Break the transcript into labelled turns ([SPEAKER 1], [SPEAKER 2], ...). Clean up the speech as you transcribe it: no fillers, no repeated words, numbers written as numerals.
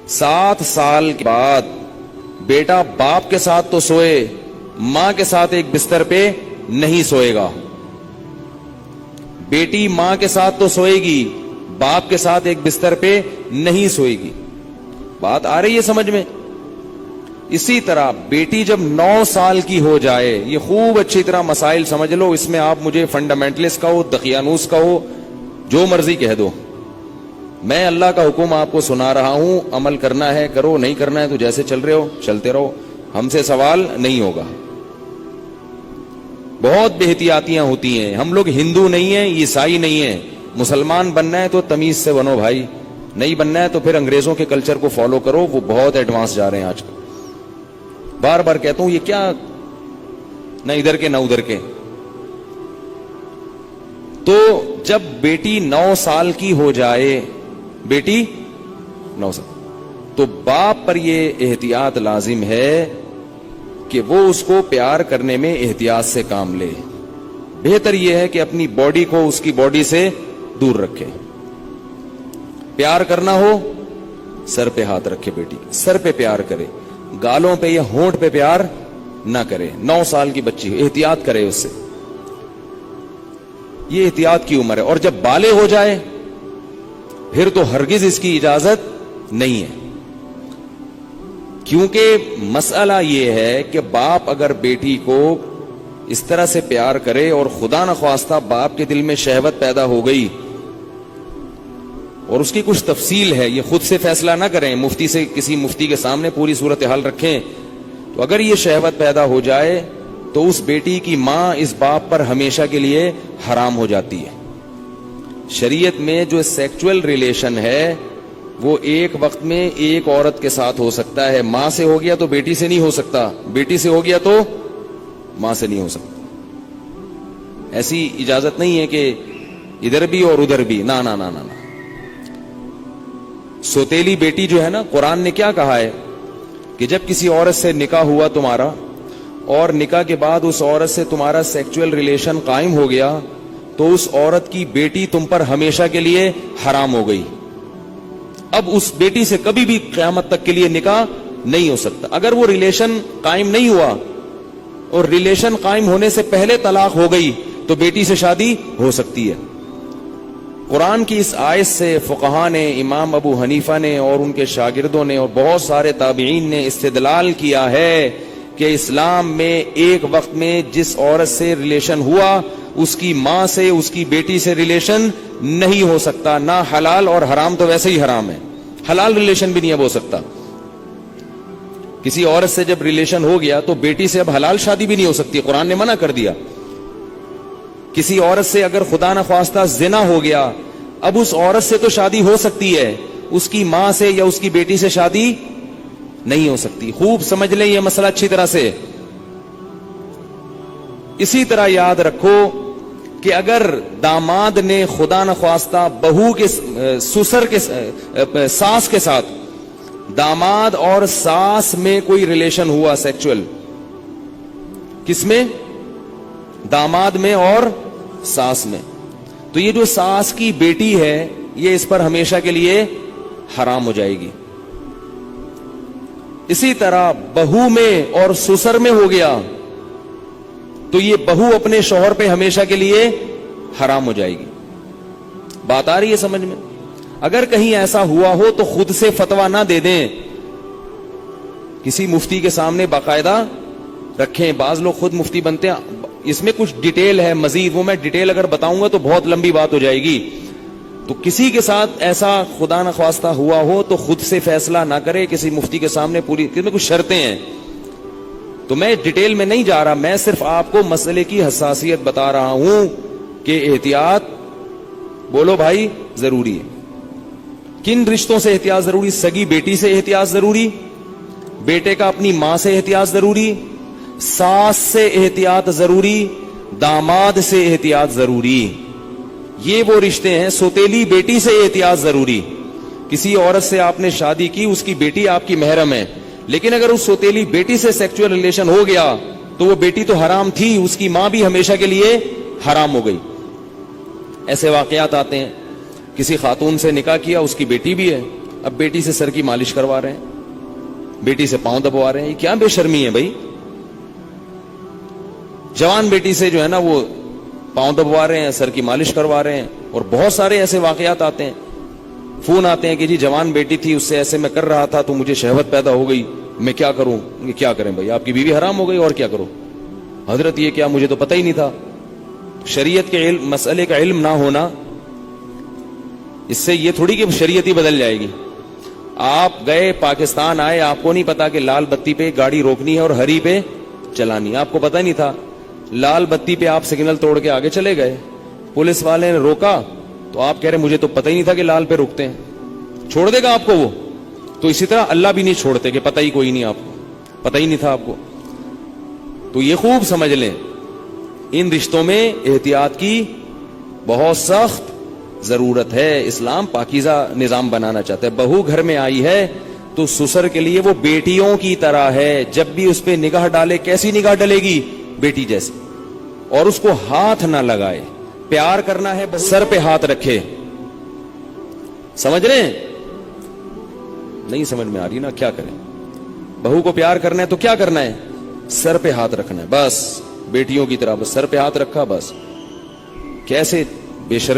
[SPEAKER 1] 7 سال کے بعد بیٹا باپ کے ساتھ تو سوئے، ماں کے ساتھ ایک بستر پہ نہیں سوئے گا. بیٹی ماں کے ساتھ تو سوئے گی، باپ کے ساتھ ایک بستر پہ نہیں سوئے گی. بات آ رہی ہے سمجھ میں؟ اسی طرح بیٹی جب 9 سال کی ہو جائے، یہ خوب اچھی طرح مسائل سمجھ لو، اس میں آپ مجھے فنڈامنٹلسٹ کہو، دقیانوس کہو، جو مرضی کہہ دو، میں اللہ کا حکم آپ کو سنا رہا ہوں. عمل کرنا ہے کرو، نہیں کرنا ہے تو جیسے چل رہے ہو چلتے رہو، ہم سے سوال نہیں ہوگا. بہت بے احتیاطیاں ہوتی ہیں. ہم لوگ ہندو نہیں ہیں، عیسائی نہیں ہیں. مسلمان بننا ہے تو تمیز سے بنو بھائی، نہیں بننا ہے تو پھر انگریزوں کے کلچر کو فالو کرو، وہ بہت ایڈوانس جا رہے ہیں آج کل. بار بار کہتا ہوں، یہ کیا نہ ادھر کے نہ ادھر کے. تو جب بیٹی 9 سال کی ہو جائے، بیٹی 9 سال، تو باپ پر یہ احتیاط لازم ہے کہ وہ اس کو پیار کرنے میں احتیاط سے کام لے. بہتر یہ ہے کہ اپنی باڈی کو اس کی باڈی سے دور رکھے. پیار کرنا ہو سر پہ ہاتھ رکھے، بیٹی سر پہ پیار کرے، گالوں پہ یا ہونٹ پہ پیار نہ کرے. 9 سال کی بچی احتیاط کرے اس سے، یہ احتیاط کی عمر ہے. اور جب بالغ ہو جائے پھر تو ہرگز اس کی اجازت نہیں ہے. کیونکہ مسئلہ یہ ہے کہ باپ اگر بیٹی کو اس طرح سے پیار کرے اور خدا نخواستہ باپ کے دل میں شہوت پیدا ہو گئی، اور اس کی کچھ تفصیل ہے، یہ خود سے فیصلہ نہ کریں، مفتی سے کسی مفتی کے سامنے پوری صورتحال رکھیں. تو اگر یہ شہوت پیدا ہو جائے تو اس بیٹی کی ماں اس باپ پر ہمیشہ کے لیے حرام ہو جاتی ہے. شریعت میں جو سیکچول ریلیشن ہے وہ ایک وقت میں ایک عورت کے ساتھ ہو سکتا ہے. ماں سے ہو گیا تو بیٹی سے نہیں ہو سکتا، بیٹی سے ہو گیا تو ماں سے نہیں ہو سکتا. ایسی اجازت نہیں ہے کہ ادھر بھی اور ادھر بھی، نہ نہ نہ نہ. سوتیلی بیٹی جو ہے نا، قرآن نے کیا کہا ہے کہ جب کسی عورت سے نکاح ہوا تمہارا اور نکاح کے بعد اس عورت سے تمہارا سیکچول ریلیشن قائم ہو گیا تو اس عورت کی بیٹی تم پر ہمیشہ کے لیے حرام ہو گئی. اب اس بیٹی سے کبھی بھی قیامت تک کے لیے نکاح نہیں ہو سکتا. اگر وہ ریلیشن قائم نہیں ہوا اور ریلیشن قائم ہونے سے پہلے طلاق ہو گئی تو بیٹی سے شادی ہو سکتی ہے. قرآن کی اس آیت سے فقہاء نے، امام ابو حنیفہ نے اور ان کے شاگردوں نے اور بہت سارے تابعین نے استدلال کیا ہے کہ اسلام میں ایک وقت میں جس عورت سے ریلیشن ہوا اس کی ماں سے اس کی بیٹی سے ریلیشن نہیں ہو سکتا. نہ حلال، اور حرام تو ویسے ہی حرام ہے، حلال ریلیشن بھی نہیں اب ہو سکتا. کسی عورت سے جب ریلیشن ہو گیا تو بیٹی سے اب حلال شادی بھی نہیں ہو سکتی، قرآن نے منع کر دیا. کسی عورت سے اگر خدا نخواستہ زنا ہو گیا، اب اس عورت سے تو شادی ہو سکتی ہے، اس کی ماں سے یا اس کی بیٹی سے شادی نہیں ہو سکتی. خوب سمجھ لیں یہ مسئلہ اچھی طرح سے. اسی طرح یاد رکھو کہ اگر داماد نے خدا نخواستہ بہو کے سسر کے ساس کے ساتھ، داماد اور ساس میں کوئی ریلیشن ہوا سیکچول، کس میں؟ داماد میں اور ساس میں، تو یہ جو ساس کی بیٹی ہے یہ اس پر ہمیشہ کے لیے حرام ہو جائے گی. اسی طرح بہو میں اور سسر میں ہو گیا تو یہ بہو اپنے شوہر پہ ہمیشہ کے لیے حرام ہو جائے گی. بات آ رہی ہے سمجھ میں؟ اگر کہیں ایسا ہوا ہو تو خود سے فتویٰ نہ دے دیں، کسی مفتی کے سامنے باقاعدہ رکھیں. بعض لوگ خود مفتی بنتے ہیں، اس میں کچھ ڈیٹیل ہے مزید، وہ میں ڈیٹیل اگر بتاؤں گا تو بہت لمبی بات ہو جائے گی. تو کسی کے ساتھ ایسا خدا نخواستہ ہوا ہو تو خود سے فیصلہ نہ کرے، کسی مفتی کے سامنے پوری، اس میں کچھ شرطیں ہیں. تو میں ڈیٹیل میں نہیں جا رہا، میں صرف آپ کو مسئلے کی حساسیت بتا رہا ہوں کہ احتیاط، بولو بھائی، ضروری ہے. کن رشتوں سے احتیاط ضروری؟ سگی بیٹی سے احتیاط ضروری، بیٹے کا اپنی ماں سے احتیاط ضروری، ساس سے احتیاط ضروری، داماد سے احتیاط ضروری. یہ وہ رشتے ہیں. سوتیلی بیٹی سے احتیاط ضروری. کسی عورت سے آپ نے شادی کی، اس کی بیٹی آپ کی محرم ہے، لیکن اگر اس سوتیلی بیٹی سے سیکچول ریلیشن ہو گیا تو وہ بیٹی تو حرام تھی، اس کی ماں بھی ہمیشہ کے لیے حرام ہو گئی. ایسے واقعات آتے ہیں. کسی خاتون سے نکاح کیا، اس کی بیٹی بھی ہے، اب بیٹی سے سر کی مالش کروا رہے ہیں, بیٹی سے پاؤں دبوا رہے ہیں. یہ کیا بے شرمی ہے بھائی. جوان بیٹی سے جو ہے نا وہ پاؤں دبوا رہے ہیں, سر کی مالش کروا رہے ہیں. اور بہت سارے ایسے واقعات آتے ہیں, فون آتے ہیں کہ جی جوان بیٹی تھی, اس سے ایسے میں کر رہا تھا تو مجھے شہوت پیدا ہو گئی, میں کیا کروں. یہ کیا کریں بھائی, آپ کی بیوی حرام ہو گئی اور کیا کرو. حضرت یہ کیا, مجھے تو پتہ ہی نہیں تھا. شریعت کے علم, مسئلے کا علم نہ ہونا, اس سے یہ تھوڑی کہ شریعت ہی بدل جائے گی. آپ گئے پاکستان آئے, آپ کو نہیں پتا کہ لال بتی پہ گاڑی روکنی ہے اور ہری پہ چلانی ہے, آپ کو پتہ نہیں تھا. لال بتی پہ آپ سگنل توڑ کے آگے چلے گئے, پولیس والے نے روکا تو آپ کہہ رہے مجھے تو پتہ ہی نہیں تھا کہ لال پہ رکتے ہیں. چھوڑ دے گا آپ کو وہ؟ تو اسی طرح اللہ بھی نہیں چھوڑتے کہ پتہ ہی کوئی نہیں, آپ کو پتہ ہی نہیں تھا آپ کو. تو یہ خوب سمجھ لیں, ان رشتوں میں احتیاط کی بہت سخت ضرورت ہے. اسلام پاکیزہ نظام بنانا چاہتا ہے. بہو گھر میں آئی ہے تو سسر کے لیے وہ بیٹیوں کی طرح ہے. جب بھی اس پہ نگاہ ڈالے, کیسی نگاہ ڈلے گی؟ بیٹی جیسی. اور اس کو ہاتھ نہ لگائے. پیار کرنا ہے سر پہ ہاتھ رکھے. سمجھ رہے ہیں؟ نہیں سمجھ میں آ رہی نا, کیا کریں. بہو کو پیار کرنا ہے تو کیا کرنا ہے؟ سر پہ ہاتھ رکھنا ہے بس. بیٹیوں کی طرح بس سر پہ ہاتھ رکھا بس. کیسے بے شرمی